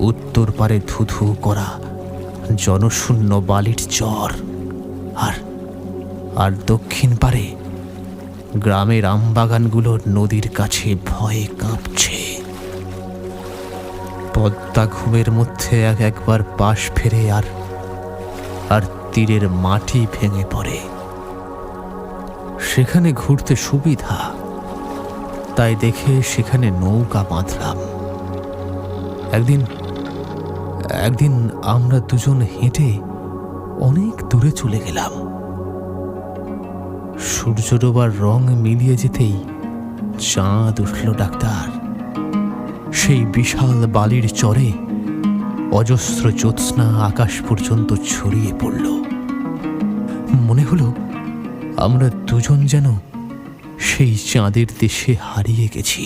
উত্তর পারে ধুধু করা জনশূন্য বালির চর, আর আর দক্ষিণ পারে গ্রামের আমবাগানগুলো নদীর কাছে ভয়ে কাঁপছে। পদ্মা ঘুমের মধ্যে একবার পাশ ফেরে আর আর তীরের মাটি ভেঙে পড়ে। সেখানে ঘুরতে সুবিধা, তাই দেখে সেখানে নৌকা বাঁধলাম। একদিন আমরা দুজন হেঁটে অনেক দূরে চলে গেলাম। সূর্য ডোবার রং মিলিয়ে যেতেই চাঁদ উঠল ডাক্তার। সেই বিশাল বালির চরে অজস্র জ্যোৎস্না আকাশ পর্যন্ত ছড়িয়ে পড়ল। মনে হলো আমরা দুজন যেন সেই চাঁদের দেশে হারিয়ে গেছি।